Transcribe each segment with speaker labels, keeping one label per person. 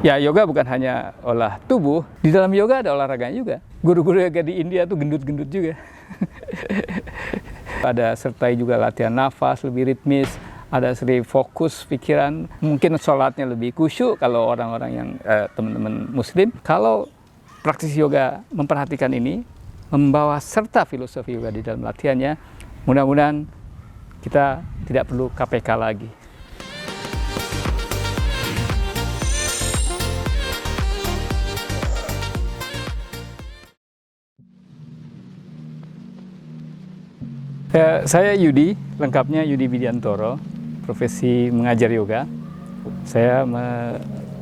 Speaker 1: Ya, yoga bukan hanya olah tubuh, di dalam yoga ada olahraganya juga. Guru-guru yoga di India tuh gendut-gendut juga. Ada sertai juga latihan nafas lebih ritmis, ada sering fokus pikiran, mungkin sholatnya lebih khusyuk kalau orang-orang yang teman-teman muslim. Kalau praktisi yoga memperhatikan ini, membawa serta filosofi yoga di dalam latihannya, mudah-mudahan kita tidak perlu KPK lagi. Saya Yudi, lengkapnya Yudi Widiantoro, profesi mengajar yoga. Saya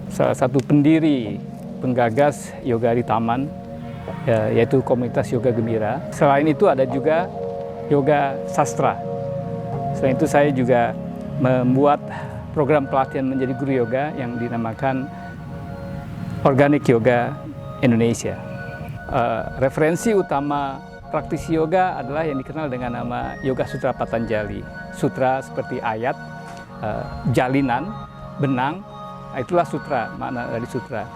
Speaker 1: salah satu pendiri, penggagas yoga di taman, yaitu komunitas yoga gembira. Selain itu ada juga yoga sastra. Selain itu saya juga membuat program pelatihan menjadi guru yoga yang dinamakan Organic Yoga Indonesia. Referensi utama praktisi yoga adalah yang dikenal dengan nama Yoga Sutra Patanjali. Sutra seperti ayat, jalinan, benang, itulah sutra, makna dari sutra.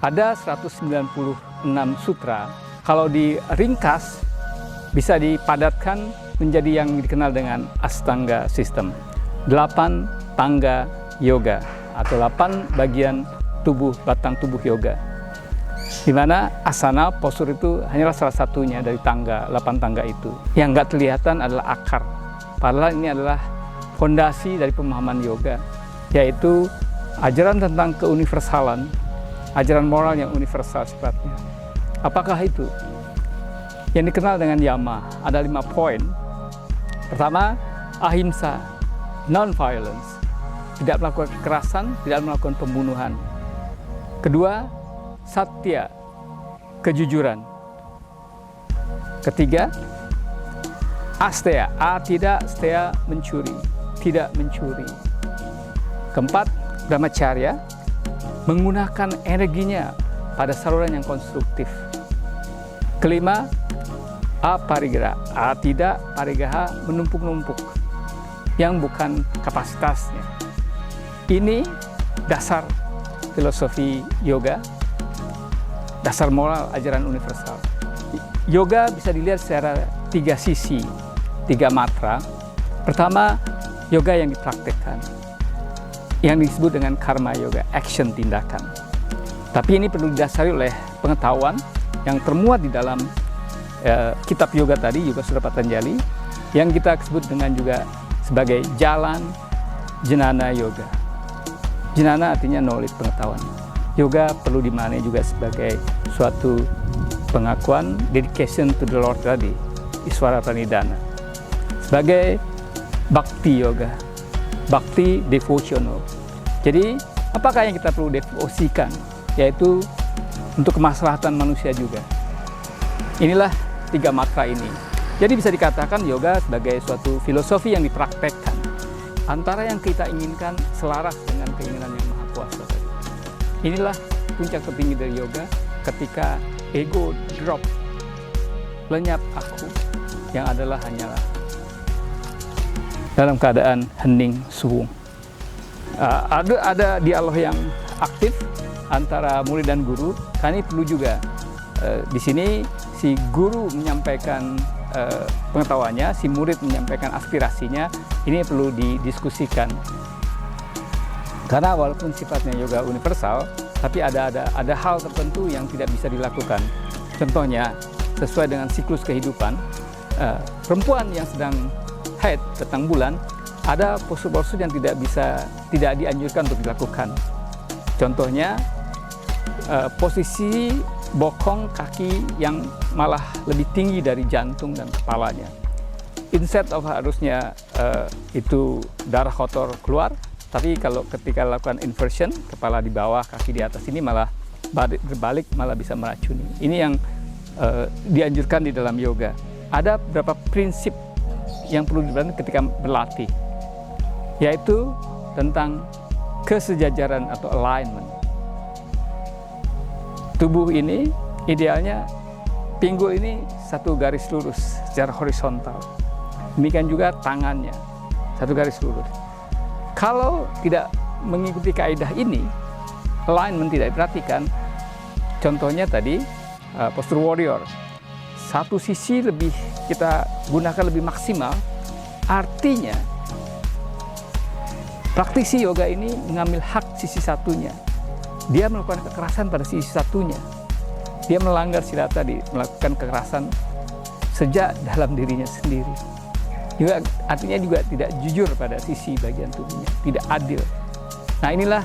Speaker 1: Ada 196 sutra, kalau diringkas bisa dipadatkan menjadi yang dikenal dengan Ashtanga System. 8 tangga yoga atau 8 bagian tubuh, batang tubuh yoga. Di mana asana, postur itu hanyalah salah satunya dari 8 tangga itu. Yang nggak terlihatan adalah akar. Padahal ini adalah fondasi dari pemahaman yoga, yaitu ajaran tentang keuniversalan, ajaran moral yang universal sifatnya. Apakah itu? Yang dikenal dengan Yama, ada 5 poin. Pertama, ahimsa, non-violence, tidak melakukan kekerasan, tidak melakukan pembunuhan. Kedua, satya, kejujuran. Ketiga, asteya, tidak, steya, mencuri, tidak mencuri. Keempat, brahmacharya, menggunakan energinya pada saluran yang konstruktif. Kelima, aparigraha, tidak, parigraha, menumpuk-numpuk yang bukan kapasitasnya. Ini dasar filosofi yoga, dasar moral ajaran universal. Yoga bisa dilihat secara 3 sisi, 3 matra. Pertama, yoga yang dipraktekkan, yang disebut dengan karma yoga, action, tindakan. Tapi ini perlu didasari oleh pengetahuan yang termuat di dalam kitab yoga tadi, Yoga Sutra Patanjali, yang kita sebut dengan juga sebagai jalan jnana yoga. Jnana artinya knowledge, pengetahuan. Yoga perlu dimaknai juga sebagai suatu pengakuan, dedication to the Lord tadi, Iswara Pranidhana. Sebagai bhakti yoga, bhakti devotional. Jadi, apakah yang kita perlu devosikan? Yaitu untuk kemaslahatan manusia juga. Inilah 3 matra ini. Jadi bisa dikatakan yoga sebagai suatu filosofi yang dipraktekkan. Antara yang kita inginkan selaras dengan keinginan yang Maha Kuasa tadi. Inilah puncak tertinggi dari yoga, ketika ego drop, lenyap aku, yang adalah hanyalah dalam keadaan hening suwung. Ada dialog yang aktif antara murid dan guru. Karena ini perlu juga di sini si guru menyampaikan pengetahuannya, si murid menyampaikan aspirasinya. Ini perlu didiskusikan. Karena walaupun sifatnya yoga universal, tapi ada hal tertentu yang tidak bisa dilakukan. Contohnya, sesuai dengan siklus kehidupan, perempuan yang sedang haid, datang bulan, ada postur-postur yang tidak dianjurkan untuk dilakukan. Contohnya, posisi bokong kaki yang malah lebih tinggi dari jantung dan kepalanya. Instead of harusnya itu darah kotor keluar, tapi kalau ketika lakukan inversion, kepala di bawah, kaki di atas, ini malah berbalik, malah bisa meracuni. Ini yang dianjurkan di dalam yoga. Ada beberapa prinsip yang perlu diperhatikan ketika berlatih, yaitu tentang kesejajaran atau alignment. Tubuh ini idealnya pinggul ini satu garis lurus secara horizontal. Demikian juga tangannya satu garis lurus. Kalau tidak mengikuti kaidah ini, alignment tidak diperhatikan, contohnya tadi postur warrior, satu sisi lebih kita gunakan lebih maksimal, artinya praktisi yoga ini mengambil hak sisi satunya. Dia melakukan kekerasan pada sisi satunya. Dia melanggar sila tadi, melakukan kekerasan sejak dalam dirinya sendiri. Juga artinya juga tidak jujur pada sisi bagian tubuhnya, tidak adil. Nah, inilah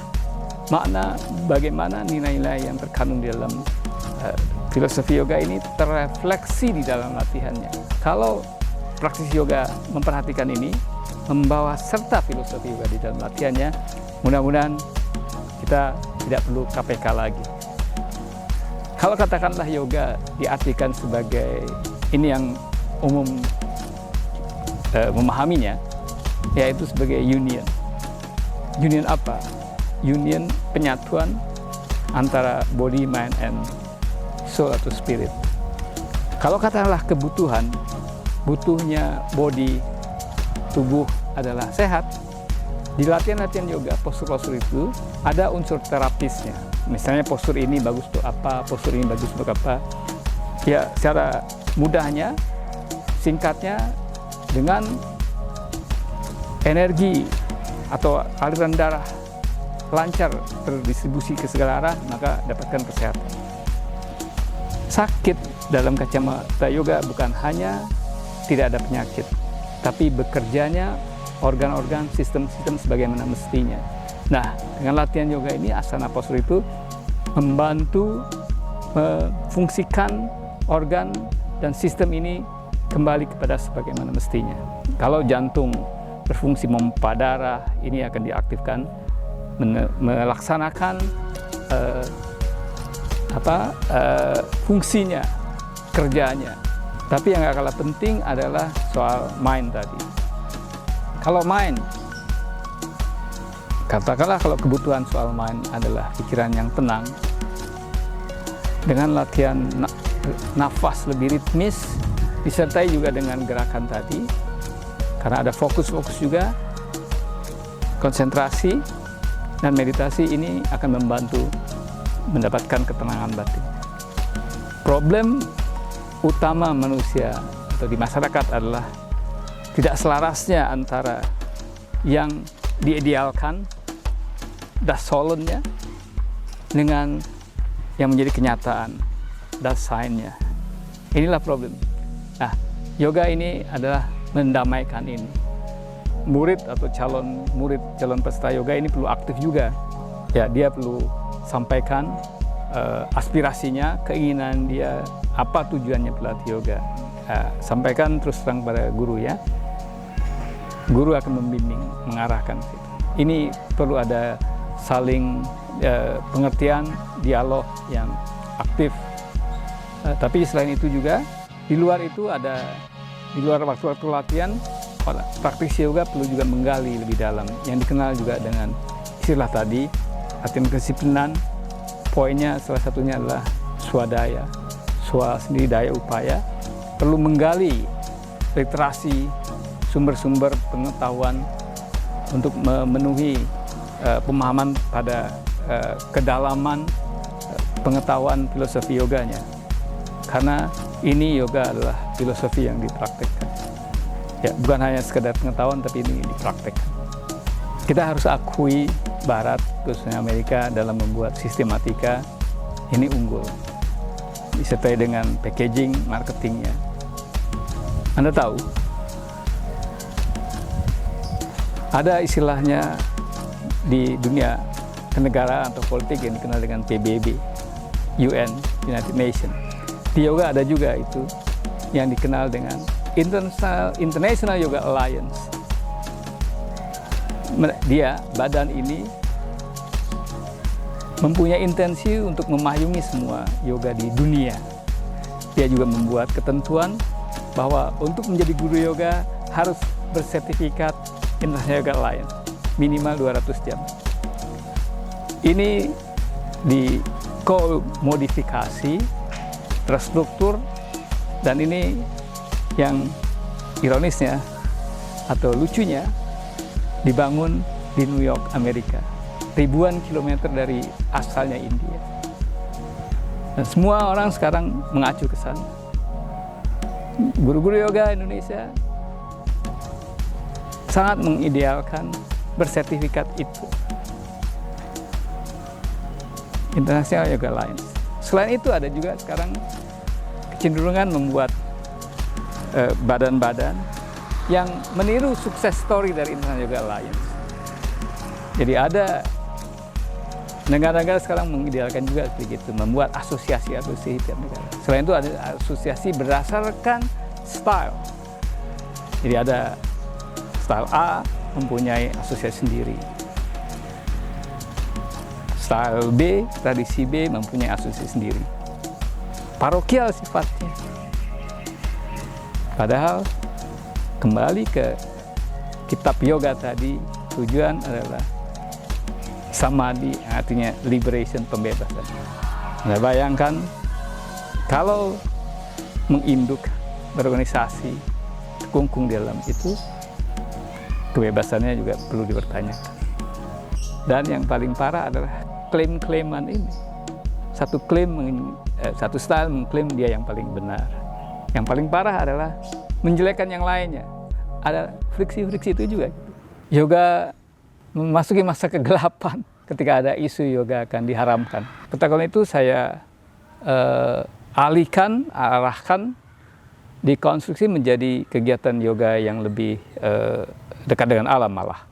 Speaker 1: makna bagaimana nilai-nilai yang terkandung di dalam filosofi yoga ini terrefleksi di dalam latihannya. Kalau praktisi yoga memperhatikan ini, membawa serta filosofi yoga di dalam latihannya, mudah-mudahan kita tidak perlu KPK lagi. Kalau katakanlah yoga diartikan sebagai ini yang umum memahaminya, yaitu sebagai union. Union apa? Union penyatuan antara body, mind, and soul atau spirit. Kalau katakanlah kebutuhan, butuhnya body, tubuh adalah sehat. Di latihan-latihan yoga, postur-postur itu ada unsur terapisnya. Misalnya postur ini bagus untuk apa, postur ini bagus untuk apa. Ya, secara mudahnya, singkatnya, dengan energi atau aliran darah lancar terdistribusi ke segala arah, maka dapatkan kesehatan. Sakit dalam kacamata yoga bukan hanya tidak ada penyakit, tapi bekerjanya organ-organ, sistem-sistem sebagaimana mestinya. Nah, dengan latihan yoga ini, asana postur itu membantu memfungsikan organ dan sistem ini kembali kepada sebagaimana mestinya. Kalau jantung berfungsi memompa darah, ini akan diaktifkan, melaksanakan fungsinya, kerjanya. Tapi yang gak kalah penting adalah soal mind tadi. Kalau mind, katakanlah kalau kebutuhan soal mind adalah pikiran yang tenang, dengan latihan nafas lebih ritmis, disertai juga dengan gerakan tadi, karena ada fokus-fokus juga, konsentrasi dan meditasi ini akan membantu mendapatkan ketenangan batin. Problem utama manusia atau di masyarakat adalah tidak selarasnya antara yang diidealkan, dasolennya, dengan yang menjadi kenyataan, dasainnya. Inilah problem. Nah, yoga ini adalah mendamaikan ini. Murid atau calon peserta yoga ini perlu aktif juga. Ya, dia perlu sampaikan aspirasinya, keinginan dia, apa tujuannya berlatih yoga. Sampaikan terus terang pada guru ya. Guru akan membimbing, mengarahkan. Ini perlu ada saling pengertian, dialog yang aktif. Tapi selain itu juga, di luar waktu-waktu latihan, praktisi yoga perlu juga menggali lebih dalam, yang dikenal juga dengan istilah tadi, latihan kedisiplinan. Poinnya salah satunya adalah swadaya, swa sendiri, daya upaya. Perlu menggali literasi, sumber-sumber pengetahuan untuk memenuhi pemahaman pada kedalaman pengetahuan filosofi yoganya. Karena ini yoga adalah filosofi yang dipraktekkan. Ya, bukan hanya sekedar pengetahuan, tapi ini dipraktekkan. Kita harus akui Barat, khususnya Amerika, dalam membuat sistematika ini unggul, disertai dengan packaging, marketingnya. Anda tahu, ada istilahnya di dunia kenegaraan atau politik yang dikenal dengan PBB, UN, United Nations. Di yoga ada juga itu yang dikenal dengan International Yoga Alliance. Badan ini mempunyai intensi untuk memayungi semua yoga di dunia. Dia juga membuat ketentuan bahwa untuk menjadi guru yoga harus bersertifikat International Yoga Alliance, minimal 200 jam. Ini dikomodifikasi, terstruktur, dan ini yang ironisnya atau lucunya, dibangun di New York, Amerika. ribuan kilometer dari asalnya India. Dan semua orang sekarang mengacu ke sana. Guru-guru yoga Indonesia sangat mengidealkan bersertifikat itu. International Yoga Alliance. Selain itu ada juga sekarang kecenderungan membuat badan-badan yang meniru sukses story dari International Yoga Alliance. Jadi ada negara-negara sekarang mengidealkan juga seperti itu, membuat asosiasi-asosiasi tiap negara. Selain itu ada asosiasi berdasarkan style. Jadi ada style A mempunyai asosiasi sendiri. Style B, tradisi B mempunyai asosiasi sendiri. Parokial sifatnya. Padahal kembali ke kitab yoga tadi, tujuan adalah samadhi, artinya liberation, pembebasan. Anda bayangkan kalau menginduk berorganisasi, terkungkung di dalam itu, kebebasannya juga perlu dipertanyakan. Dan yang paling parah adalah klaim-klaiman ini. Satu style mengklaim dia yang paling benar. Yang paling parah adalah menjelekkan yang lainnya. Ada friksi-friksi itu juga. Yoga memasuki masa kegelapan ketika ada isu yoga akan diharamkan. Ketika itu saya arahkan dikonstruksi menjadi kegiatan yoga yang lebih dekat dengan alam malah.